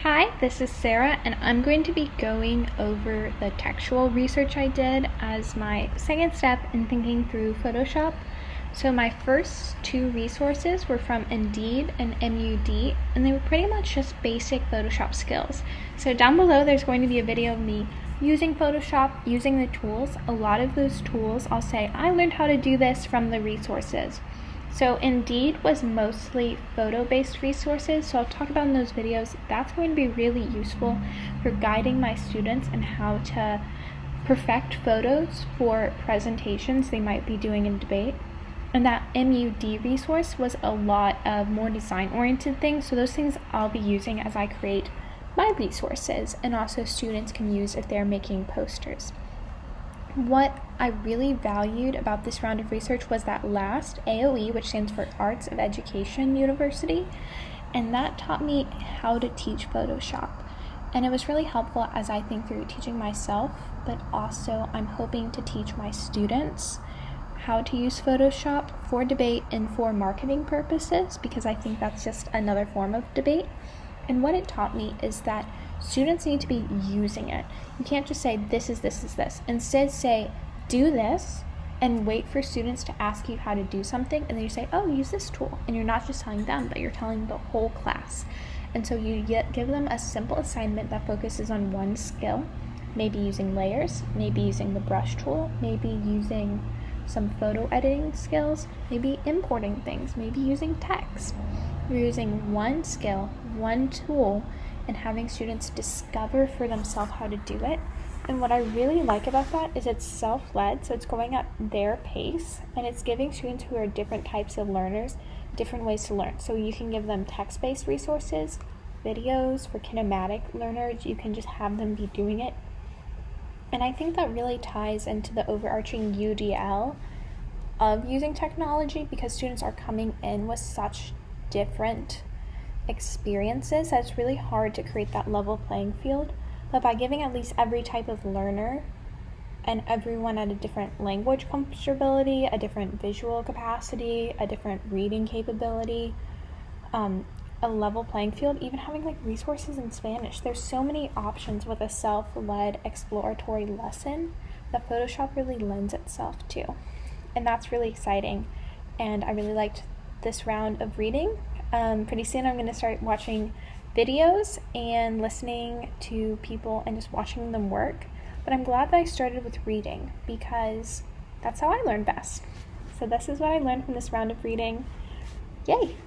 Hi, this is Sarah, and I'm going to be going over the textual research I did as my second step in thinking through Photoshop. So my first two resources were from Indeed and MUD, and they were pretty much just basic Photoshop skills. So down below there's going to be a video of me using Photoshop, using the tools. A lot of those tools I'll say I learned how to do this from the resources. So Indeed was mostly photo-based resources, so I'll talk about in those videos. That's going to be really useful for guiding my students in how to perfect photos for presentations they might be doing in debate. And that MUD resource was a lot of more design-oriented things, so those things I'll be using as I create my resources, and also students can use if they're making posters. What I really valued about this round of research was that last AOE, which stands for Arts of Education University, and that taught me how to teach Photoshop. And it was really helpful as I think through teaching myself, but also I'm hoping to teach my students how to use Photoshop for debate and for marketing purposes, because I think that's just another form of debate. And what it taught me is that students need to be using it. You can't just say, this is this. Instead say, do this, and wait for students to ask you how to do something, and then you say, oh, use this tool. And you're not just telling them, but you're telling the whole class. And so you give them a simple assignment that focuses on one skill, maybe using layers, maybe using the brush tool, maybe using some photo editing skills, maybe importing things, maybe using text. You're using one skill, one tool, and having students discover for themselves how to do it. And what I really like about that is it's self-led, so it's going at their pace, and it's giving students who are different types of learners different ways to learn. So you can give them text-based resources, videos. For kinematic learners, you can just have them be doing it. And I think that really ties into the overarching UDL of using technology, because students are coming in with such different experiences that it's really hard to create that level playing field. But by giving at least every type of learner and everyone at a different language comfortability, a different visual capacity, a different reading capability, a level playing field, even having like resources in Spanish. There's so many options with a self-led exploratory lesson that Photoshop really lends itself to. And that's really exciting. And I really liked this round of reading. Pretty soon I'm going to start watching videos and listening to people and just watching them work. But I'm glad that I started with reading, because that's how I learn best. So this is what I learned from this round of reading. Yay!